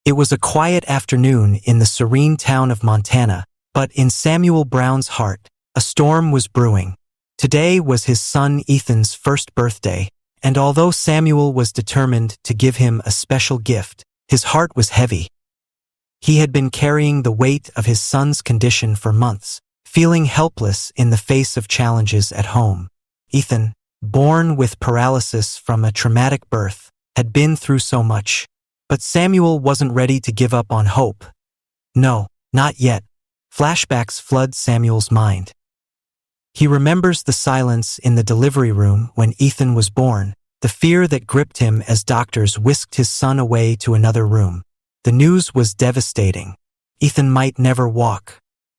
It was a quiet afternoon in the serene town of Montana, but in Samuel Brown's heart, a storm was brewing. Today was his son Ethan's first birthday, and although Samuel was determined to give him a special gift, his heart was heavy. He had been carrying the weight of his son's condition for months, feeling helpless in the face of challenges at home. Ethan, born with paralysis from a traumatic birth, had been through so much. But Samuel wasn't ready to give up on hope. No, not yet. Flashbacks flood Samuel's mind. He remembers the silence in the delivery room when Ethan was born, the fear that gripped him as doctors whisked his son away to another room. The news was devastating. Ethan might never walk.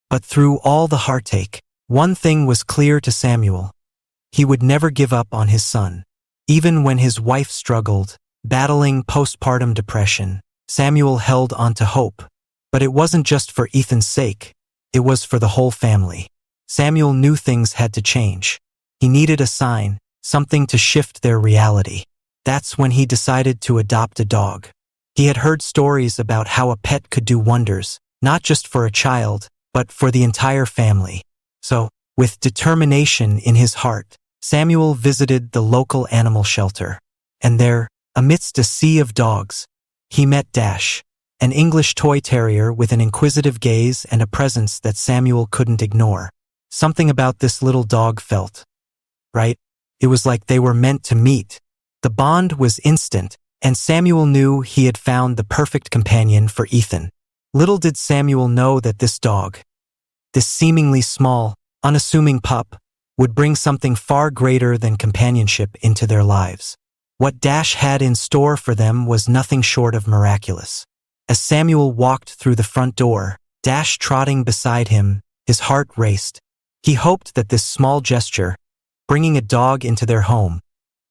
But through all the heartache, one thing was clear to Samuel. He would never give up on his son. Even when his wife struggled, battling postpartum depression, Samuel held on to hope. But it wasn't just for Ethan's sake. It was for the whole family. Samuel knew things had to change. He needed a sign, something to shift their reality. That's when he decided to adopt a dog. He had heard stories about how a pet could do wonders, not just for a child, but for the entire family. So, with determination in his heart, Samuel visited the local animal shelter. And there, amidst a sea of dogs, he met Dash, an English Toy Terrier with an inquisitive gaze and a presence that Samuel couldn't ignore. Something about this little dog felt right. It was like they were meant to meet. The bond was instant, and Samuel knew he had found the perfect companion for Ethan. Little did Samuel know that this dog, this seemingly small, unassuming pup, would bring something far greater than companionship into their lives. What Dash had in store for them was nothing short of miraculous. As Samuel walked through the front door, Dash trotting beside him, his heart raced. He hoped that this small gesture, bringing a dog into their home,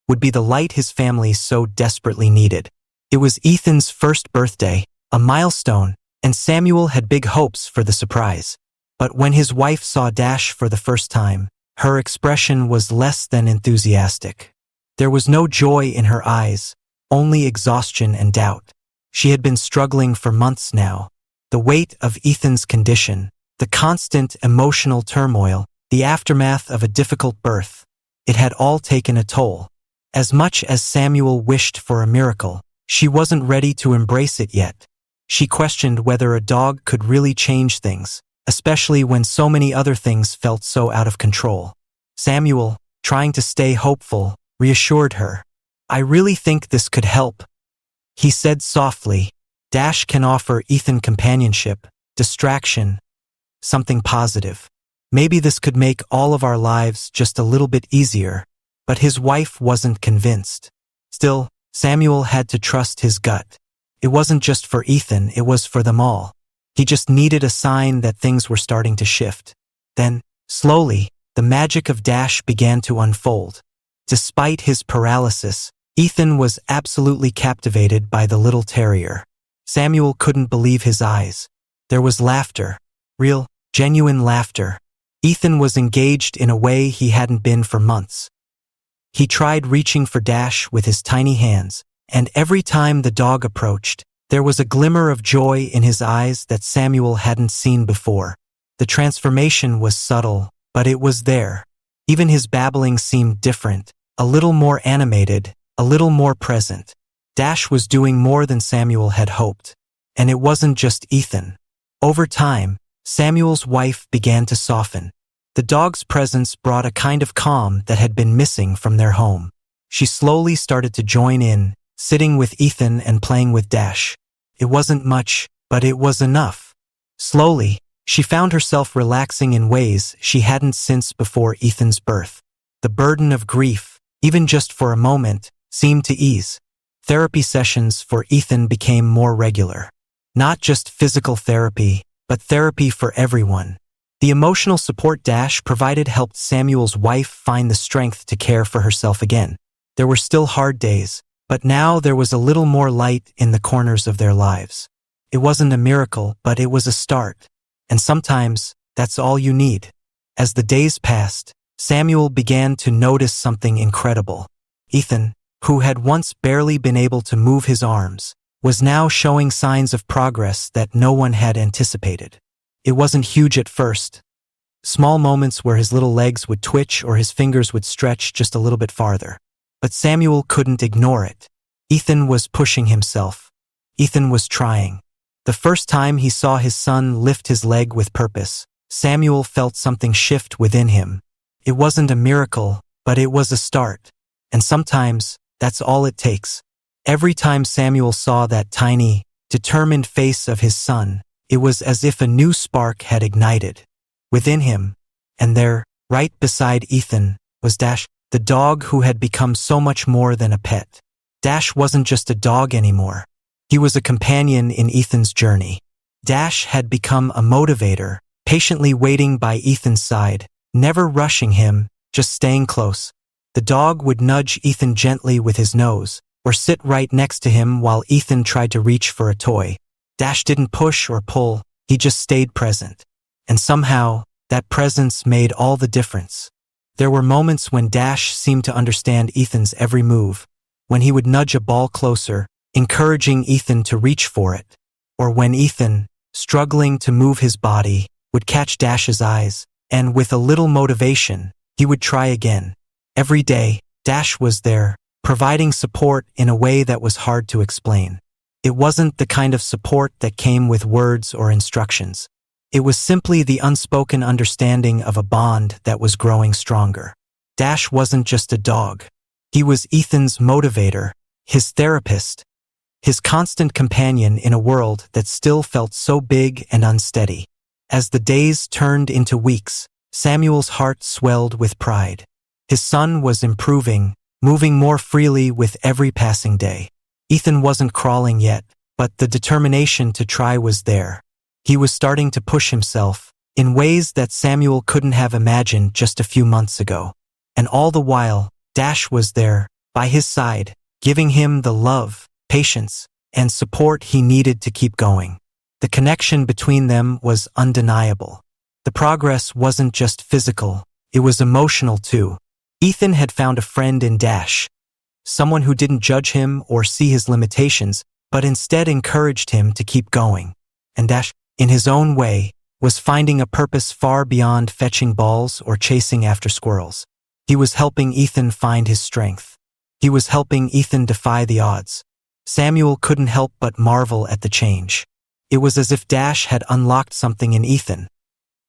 would be the light his family so desperately needed. It was Ethan's first birthday, a milestone, and Samuel had big hopes for the surprise. But when his wife saw Dash for the first time, her expression was less than enthusiastic. There was no joy in her eyes, only exhaustion and doubt. She had been struggling for months now. The weight of Ethan's condition, the constant emotional turmoil, the aftermath of a difficult birth, it had all taken a toll. As much as Samuel wished for a miracle, she wasn't ready to embrace it yet. She questioned whether a dog could really change things, especially when so many other things felt so out of control. Samuel, trying to stay hopeful, reassured her. "I really think this could help," he said softly. "Dash can offer Ethan companionship, distraction, something positive. Maybe this could make all of our lives just a little bit easier." But his wife wasn't convinced. Still, Samuel had to trust his gut. It wasn't just for Ethan, it was for them all. He just needed a sign that things were starting to shift. Then, slowly, the magic of Dash began to unfold. Despite his paralysis, Ethan was absolutely captivated by the little terrier. Samuel couldn't believe his eyes. There was laughter. Real, genuine laughter. Ethan was engaged in a way he hadn't been for months. He tried reaching for Dash with his tiny hands, and every time the dog approached, there was a glimmer of joy in his eyes that Samuel hadn't seen before. The transformation was subtle, but it was there. Even his babbling seemed different, a little more animated, a little more present. Dash was doing more than Samuel had hoped. And it wasn't just Ethan. Over time, Samuel's wife began to soften. The dog's presence brought a kind of calm that had been missing from their home. She slowly started to join in, sitting with Ethan and playing with Dash. It wasn't much, but it was enough. Slowly, she found herself relaxing in ways she hadn't since before Ethan's birth. The burden of grief, even just for a moment, seemed to ease. Therapy sessions for Ethan became more regular. Not just physical therapy, but therapy for everyone. The emotional support Dash provided helped Samuel's wife find the strength to care for herself again. There were still hard days, but now there was a little more light in the corners of their lives. It wasn't a miracle, but it was a start. And sometimes, that's all you need. As the days passed, Samuel began to notice something incredible. Ethan, who had once barely been able to move his arms, was now showing signs of progress that no one had anticipated. It wasn't huge at first. Small moments where his little legs would twitch or his fingers would stretch just a little bit farther. But Samuel couldn't ignore it. Ethan was pushing himself. Ethan was trying. The first time he saw his son lift his leg with purpose, Samuel felt something shift within him. It wasn't a miracle, but it was a start. And sometimes, that's all it takes. Every time Samuel saw that tiny, determined face of his son, it was as if a new spark had ignited within him. And there, right beside Ethan, was Dash, the dog who had become so much more than a pet. Dash wasn't just a dog anymore. He was a companion in Ethan's journey. Dash had become a motivator, patiently waiting by Ethan's side, never rushing him, just staying close. The dog would nudge Ethan gently with his nose, or sit right next to him while Ethan tried to reach for a toy. Dash didn't push or pull, he just stayed present. And somehow, that presence made all the difference. There were moments when Dash seemed to understand Ethan's every move, when he would nudge a ball closer, encouraging Ethan to reach for it, or when Ethan, struggling to move his body, would catch Dash's eyes, and with a little motivation, he would try again. Every day, Dash was there, providing support in a way that was hard to explain. It wasn't the kind of support that came with words or instructions. It was simply the unspoken understanding of a bond that was growing stronger. Dash wasn't just a dog. He was Ethan's motivator, his therapist, his constant companion in a world that still felt so big and unsteady. As the days turned into weeks, Samuel's heart swelled with pride. His son was improving, moving more freely with every passing day. Ethan wasn't crawling yet, but the determination to try was there. He was starting to push himself, in ways that Samuel couldn't have imagined just a few months ago. And all the while, Dash was there, by his side, giving him the love, patience, and support he needed to keep going. The connection between them was undeniable. The progress wasn't just physical, it was emotional too. Ethan had found a friend in Dash, someone who didn't judge him or see his limitations, but instead encouraged him to keep going. And Dash, in his own way, was finding a purpose far beyond fetching balls or chasing after squirrels. He was helping Ethan find his strength. He was helping Ethan defy the odds. Samuel couldn't help but marvel at the change. It was as if Dash had unlocked something in Ethan,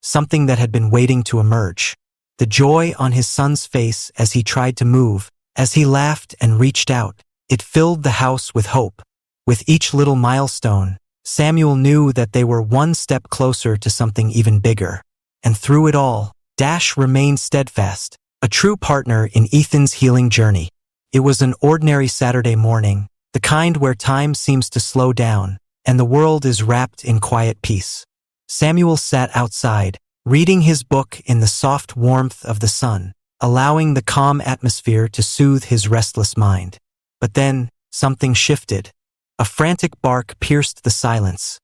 something that had been waiting to emerge. The joy on his son's face as he tried to move, as he laughed and reached out, it filled the house with hope. With each little milestone, Samuel knew that they were one step closer to something even bigger. And through it all, Dash remained steadfast, a true partner in Ethan's healing journey. It was an ordinary Saturday morning, the kind where time seems to slow down, and the world is wrapped in quiet peace. Samuel sat outside, reading his book in the soft warmth of the sun, allowing the calm atmosphere to soothe his restless mind. But then, something shifted. A frantic bark pierced the silence.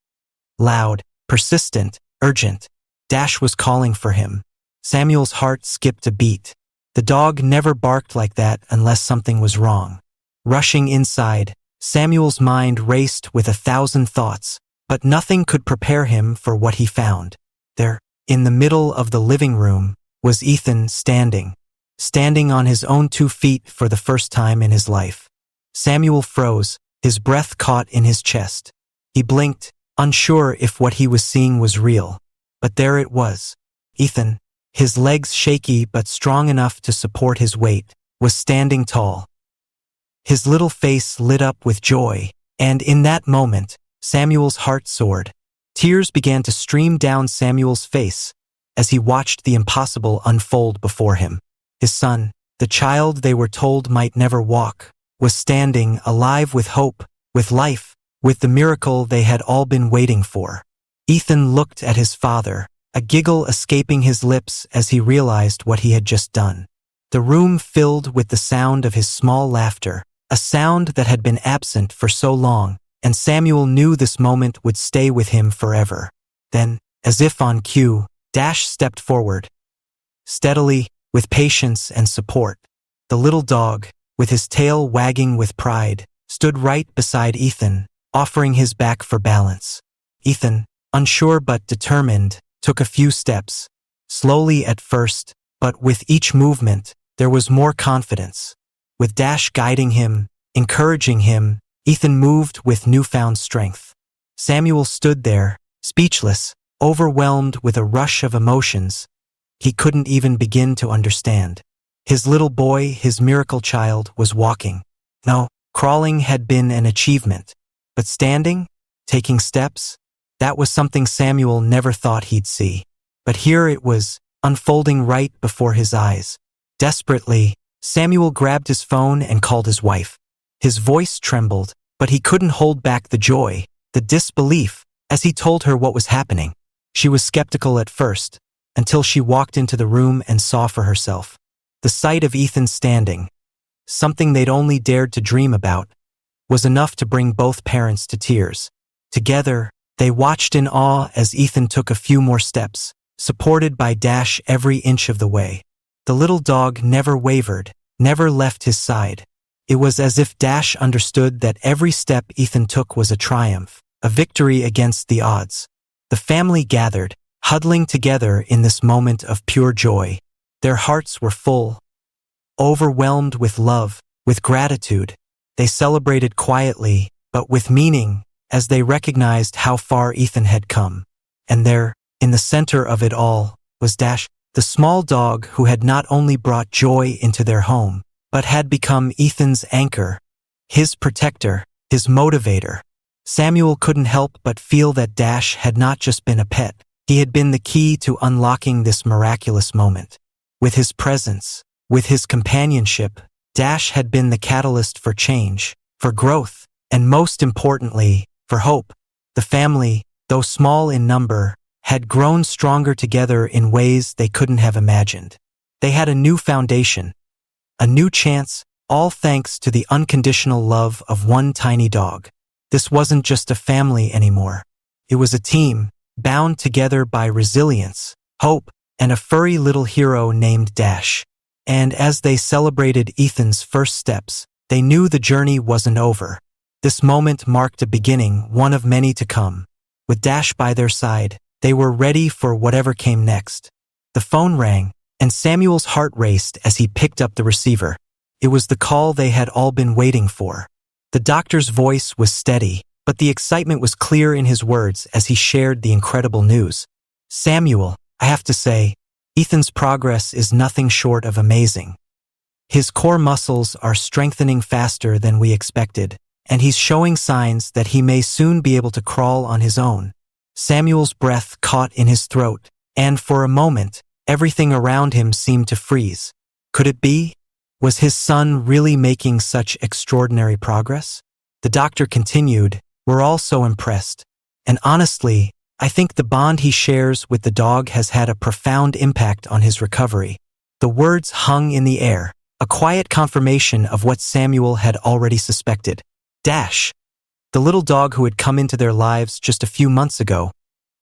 Loud, persistent, urgent. Dash was calling for him. Samuel's heart skipped a beat. The dog never barked like that unless something was wrong. Rushing inside, Samuel's mind raced with 1,000 thoughts, but nothing could prepare him for what he found. There, in the middle of the living room, was Ethan standing on his own 2 feet for the first time in his life. Samuel froze, his breath caught in his chest. He blinked, unsure if what he was seeing was real. But there it was. Ethan, his legs shaky but strong enough to support his weight, was standing tall. His little face lit up with joy, and in that moment, Samuel's heart soared. Tears began to stream down Samuel's face as he watched the impossible unfold before him. His son, the child they were told might never walk, was standing alive with hope, with life, with the miracle they had all been waiting for. Ethan looked at his father, a giggle escaping his lips as he realized what he had just done. The room filled with the sound of his small laughter, a sound that had been absent for so long, and Samuel knew this moment would stay with him forever. Then, as if on cue, Dash stepped forward. Steadily, with patience and support, the little dog, with his tail wagging with pride, stood right beside Ethan, offering his back for balance. Ethan, unsure but determined, took a few steps, slowly at first, but with each movement, there was more confidence. With Dash guiding him, encouraging him, Ethan moved with newfound strength. Samuel stood there, speechless, overwhelmed with a rush of emotions he couldn't even begin to understand. His little boy, his miracle child, was walking. No, crawling had been an achievement. But standing, taking steps, that was something Samuel never thought he'd see. But here it was, unfolding right before his eyes. Desperately, Samuel grabbed his phone and called his wife. His voice trembled, but he couldn't hold back the joy, the disbelief, as he told her what was happening. She was skeptical at first, until she walked into the room and saw for herself. The sight of Ethan standing, something they'd only dared to dream about, was enough to bring both parents to tears. Together, they watched in awe as Ethan took a few more steps, supported by Dash every inch of the way. The little dog never wavered, never left his side. It was as if Dash understood that every step Ethan took was a triumph, a victory against the odds. The family gathered, huddling together in this moment of pure joy. Their hearts were full, overwhelmed with love, with gratitude. They celebrated quietly, but with meaning, as they recognized how far Ethan had come. And there, in the center of it all, was Dash, the small dog who had not only brought joy into their home, but had become Ethan's anchor, his protector, his motivator. Samuel couldn't help but feel that Dash had not just been a pet. He had been the key to unlocking this miraculous moment. With his presence, with his companionship, Dash had been the catalyst for change, for growth, and most importantly, for hope. The family, though small in number, had grown stronger together in ways they couldn't have imagined. They had a new foundation, a new chance, all thanks to the unconditional love of one tiny dog. This wasn't just a family anymore. It was a team, bound together by resilience, hope, and a furry little hero named Dash. And as they celebrated Ethan's first steps, they knew the journey wasn't over. This moment marked a beginning, one of many to come. With Dash by their side, they were ready for whatever came next. The phone rang, and Samuel's heart raced as he picked up the receiver. It was the call they had all been waiting for. The doctor's voice was steady, but the excitement was clear in his words as he shared the incredible news. "Samuel, I have to say, Ethan's progress is nothing short of amazing. His core muscles are strengthening faster than we expected, and he's showing signs that he may soon be able to crawl on his own." Samuel's breath caught in his throat, and for a moment, everything around him seemed to freeze. Could it be? Was his son really making such extraordinary progress? The doctor continued, "We're all so impressed. And honestly, I think the bond he shares with the dog has had a profound impact on his recovery." The words hung in the air, a quiet confirmation of what Samuel had already suspected. Dash, the little dog who had come into their lives just a few months ago,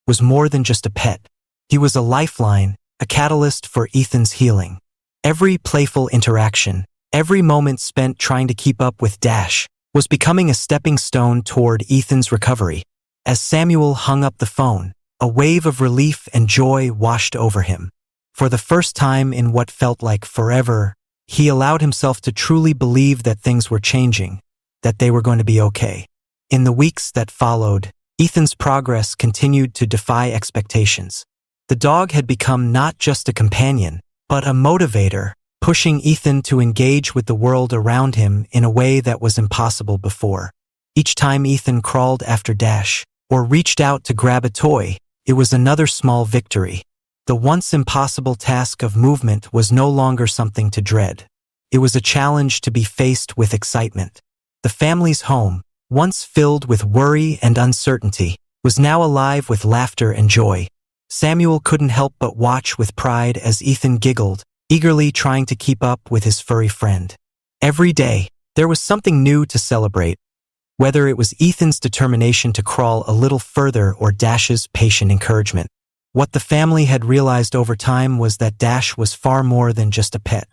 was more than just a pet. He was a lifeline, a catalyst for Ethan's healing. Every playful interaction, every moment spent trying to keep up with Dash, was becoming a stepping stone toward Ethan's recovery. As Samuel hung up the phone, a wave of relief and joy washed over him. For the first time in what felt like forever, he allowed himself to truly believe that things were changing, that they were going to be okay. In the weeks that followed, Ethan's progress continued to defy expectations. The dog had become not just a companion, but a motivator, pushing Ethan to engage with the world around him in a way that was impossible before. Each time Ethan crawled after Dash, or reached out to grab a toy, it was another small victory. The once impossible task of movement was no longer something to dread. It was a challenge to be faced with excitement. The family's home, once filled with worry and uncertainty, was now alive with laughter and joy. Samuel couldn't help but watch with pride as Ethan giggled, eagerly trying to keep up with his furry friend. Every day, there was something new to celebrate, whether it was Ethan's determination to crawl a little further or Dash's patient encouragement. What the family had realized over time was that Dash was far more than just a pet.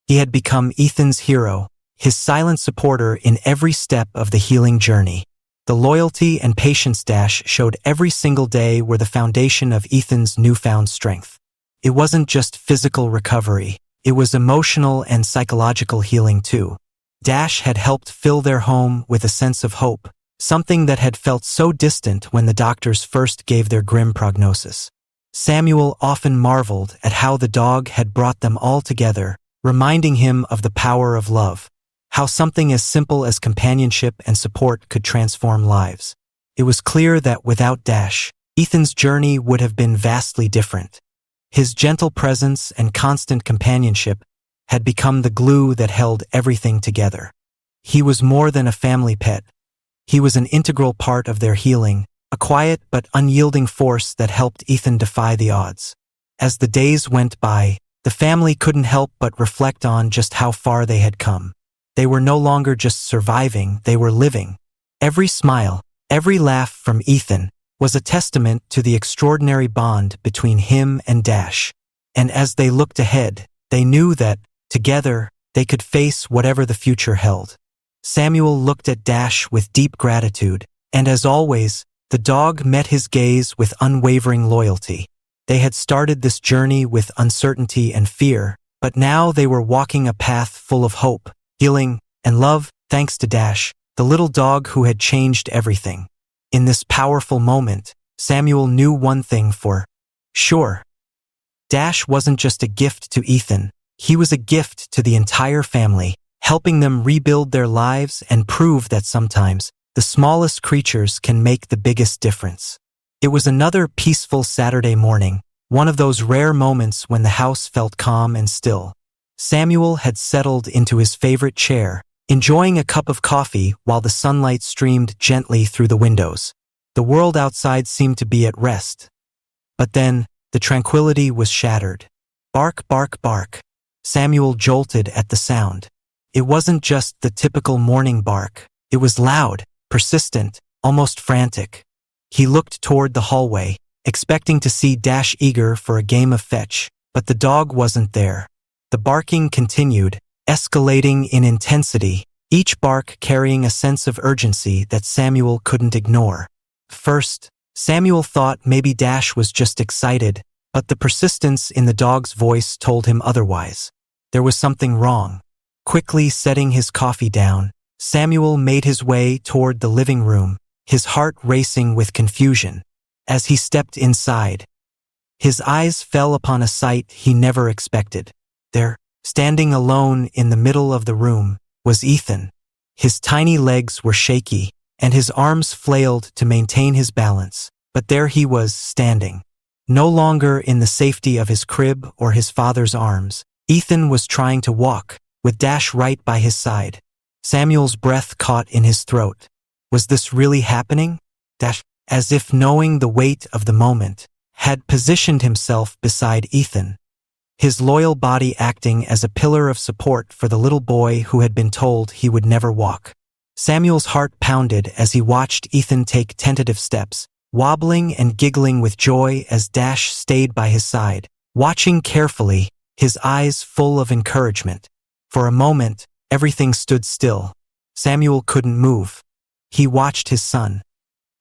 He had become Ethan's hero, his silent supporter in every step of the healing journey. The loyalty and patience Dash showed every single day were the foundation of Ethan's newfound strength. It wasn't just physical recovery, it was emotional and psychological healing too. Dash had helped fill their home with a sense of hope, something that had felt so distant when the doctors first gave their grim prognosis. Samuel often marveled at how the dog had brought them all together, reminding him of the power of love, how something as simple as companionship and support could transform lives. It was clear that without Dash, Ethan's journey would have been vastly different. His gentle presence and constant companionship had become the glue that held everything together. He was more than a family pet. He was an integral part of their healing, a quiet but unyielding force that helped Ethan defy the odds. As the days went by, the family couldn't help but reflect on just how far they had come. They were no longer just surviving, they were living. Every smile, every laugh from Ethan was a testament to the extraordinary bond between him and Dash. And as they looked ahead, they knew that, together, they could face whatever the future held. Samuel looked at Dash with deep gratitude, and as always, the dog met his gaze with unwavering loyalty. They had started this journey with uncertainty and fear, but now they were walking a path full of hope, healing, and love, thanks to Dash, the little dog who had changed everything. In this powerful moment, Samuel knew one thing for sure. Dash wasn't just a gift to Ethan, he was a gift to the entire family, helping them rebuild their lives and prove that sometimes, the smallest creatures can make the biggest difference. It was another peaceful Saturday morning, one of those rare moments when the house felt calm and still. Samuel had settled into his favorite chair, enjoying a cup of coffee while the sunlight streamed gently through the windows. The world outside seemed to be at rest. But then, the tranquility was shattered. Bark, bark, bark. Samuel jolted at the sound. It wasn't just the typical morning bark. It was loud, persistent, almost frantic. He looked toward the hallway, expecting to see Dash eager for a game of fetch, but the dog wasn't there. The barking continued, escalating in intensity, each bark carrying a sense of urgency that Samuel couldn't ignore. First, Samuel thought maybe Dash was just excited, but the persistence in the dog's voice told him otherwise. There was something wrong. Quickly setting his coffee down, Samuel made his way toward the living room, his heart racing with confusion. As he stepped inside, his eyes fell upon a sight he never expected. There, standing alone in the middle of the room, was Ethan. His tiny legs were shaky, and his arms flailed to maintain his balance, but there he was standing. No longer in the safety of his crib or his father's arms, Ethan was trying to walk, with Dash right by his side. Samuel's breath caught in his throat. Was this really happening? Dash, as if knowing the weight of the moment, had positioned himself beside Ethan, his loyal body acting as a pillar of support for the little boy who had been told he would never walk. Samuel's heart pounded as he watched Ethan take tentative steps, wobbling and giggling with joy as Dash stayed by his side, watching carefully, his eyes full of encouragement. For a moment, everything stood still. Samuel couldn't move. He watched his son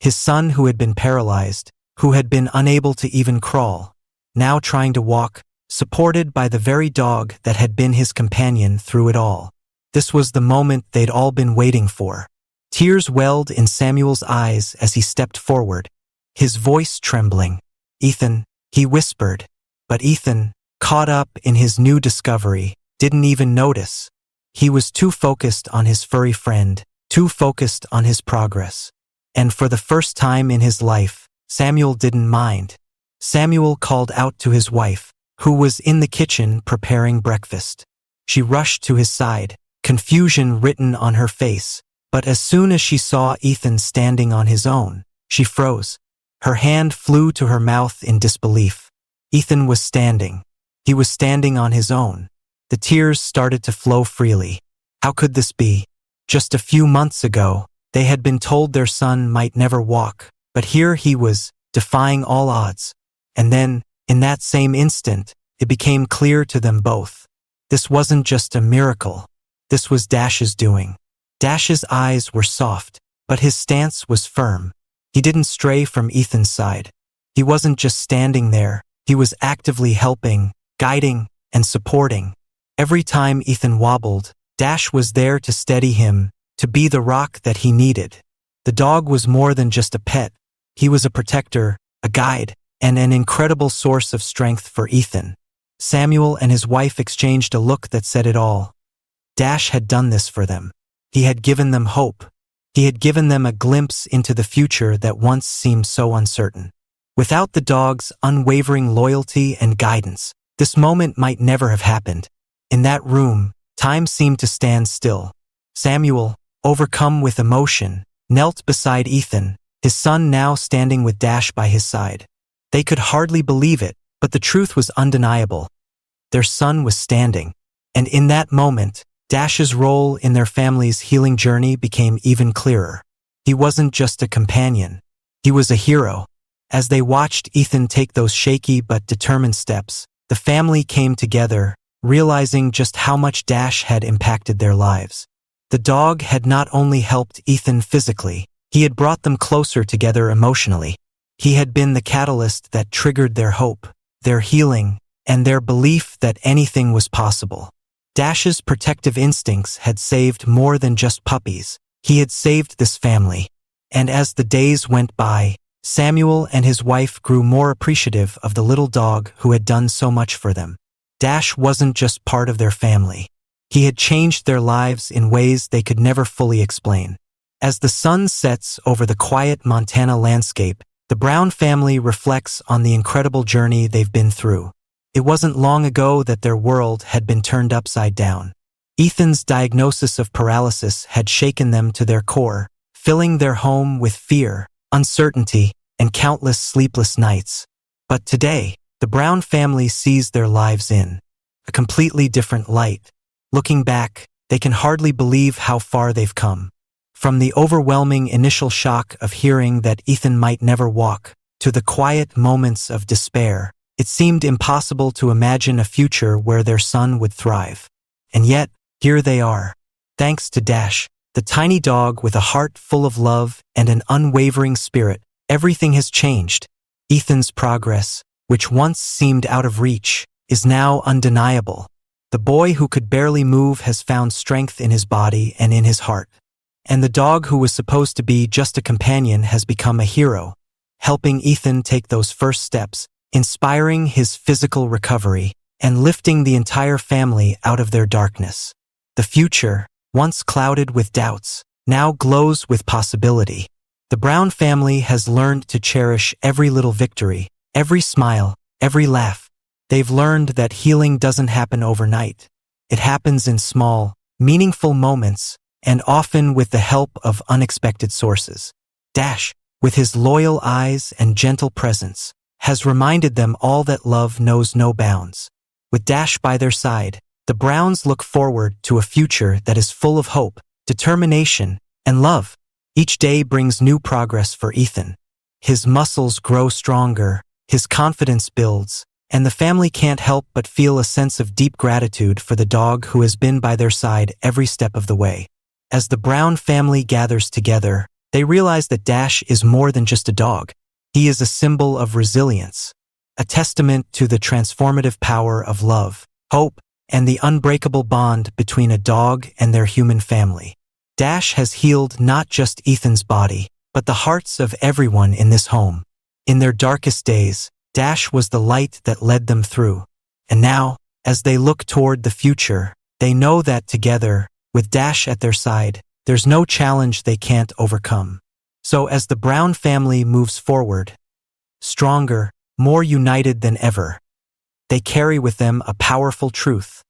who had been paralyzed, who had been unable to even crawl, now trying to walk, supported by the very dog that had been his companion through it all. This was the moment they'd all been waiting for. Tears welled in Samuel's eyes as he stepped forward, his voice trembling. "Ethan," he whispered, but Ethan, caught up in his new discovery, didn't even notice. He was too focused on his furry friend, too focused on his progress. And for the first time in his life, Samuel didn't mind. Samuel called out to his wife, who was in the kitchen preparing breakfast. She rushed to his side, confusion written on her face, but as soon as she saw Ethan standing on his own, she froze. Her hand flew to her mouth in disbelief. Ethan was standing. He was standing on his own. The tears started to flow freely. How could this be? Just a few months ago, they had been told their son might never walk, but here he was, defying all odds. And then, in that same instant, it became clear to them both. This wasn't just a miracle. This was Dash's doing. Dash's eyes were soft, but his stance was firm. He didn't stray from Ethan's side. He wasn't just standing there, he was actively helping, guiding, and supporting. Every time Ethan wobbled, Dash was there to steady him, to be the rock that he needed. The dog was more than just a pet. He was a protector, a guide, and an incredible source of strength for Ethan. Samuel and his wife exchanged a look that said it all. Dash had done this for them. He had given them hope. He had given them a glimpse into the future that once seemed so uncertain. Without the dog's unwavering loyalty and guidance, this moment might never have happened. In that room, time seemed to stand still. Samuel, overcome with emotion, knelt beside Ethan, his son now standing with Dash by his side. They could hardly believe it, but the truth was undeniable. Their son was standing, and in that moment, Dash's role in their family's healing journey became even clearer. He wasn't just a companion. He was a hero. As they watched Ethan take those shaky but determined steps, the family came together, realizing just how much Dash had impacted their lives. The dog had not only helped Ethan physically, he had brought them closer together emotionally. He had been the catalyst that triggered their hope, their healing, and their belief that anything was possible. Dash's protective instincts had saved more than just puppies. He had saved this family. And as the days went by, Samuel and his wife grew more appreciative of the little dog who had done so much for them. Dash wasn't just part of their family. He had changed their lives in ways they could never fully explain. As the sun sets over the quiet Montana landscape, the Brown family reflects on the incredible journey they've been through. It wasn't long ago that their world had been turned upside down. Ethan's diagnosis of paralysis had shaken them to their core, filling their home with fear, uncertainty, and countless sleepless nights. But today, the Brown family sees their lives in a completely different light. Looking back, they can hardly believe how far they've come. From the overwhelming initial shock of hearing that Ethan might never walk, to the quiet moments of despair, it seemed impossible to imagine a future where their son would thrive. And yet, here they are. Thanks to Dash, the tiny dog with a heart full of love and an unwavering spirit, everything has changed. Ethan's progress, which once seemed out of reach, is now undeniable. The boy who could barely move has found strength in his body and in his heart. And the dog who was supposed to be just a companion has become a hero, helping Ethan take those first steps, inspiring his physical recovery, and lifting the entire family out of their darkness. The future, once clouded with doubts, now glows with possibility. The Brown family has learned to cherish every little victory, every smile, every laugh. They've learned that healing doesn't happen overnight. It happens in small, meaningful moments, and often with the help of unexpected sources. Dash, with his loyal eyes and gentle presence, has reminded them all that love knows no bounds. With Dash by their side, the Browns look forward to a future that is full of hope, determination, and love. Each day brings new progress for Ethan. His muscles grow stronger, his confidence builds, and the family can't help but feel a sense of deep gratitude for the dog who has been by their side every step of the way. As the Brown family gathers together, they realize that Dash is more than just a dog. He is a symbol of resilience, a testament to the transformative power of love, hope, and the unbreakable bond between a dog and their human family. Dash has healed not just Ethan's body, but the hearts of everyone in this home. In their darkest days, Dash was the light that led them through. And now, as they look toward the future, they know that together, with Dash at their side, there's no challenge they can't overcome. So as the Brown family moves forward, stronger, more united than ever, they carry with them a powerful truth.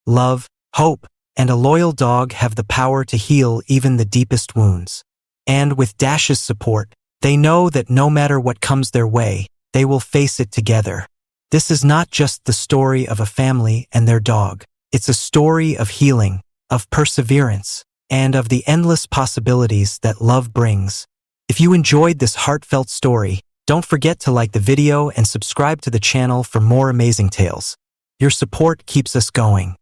Love, hope, and a loyal dog have the power to heal even the deepest wounds. And with Dash's support, they know that no matter what comes their way, they will face it together. This is not just the story of a family and their dog. It's a story of healing, of perseverance, and of the endless possibilities that love brings. If you enjoyed this heartfelt story, don't forget to like the video and subscribe to the channel for more amazing tales. Your support keeps us going.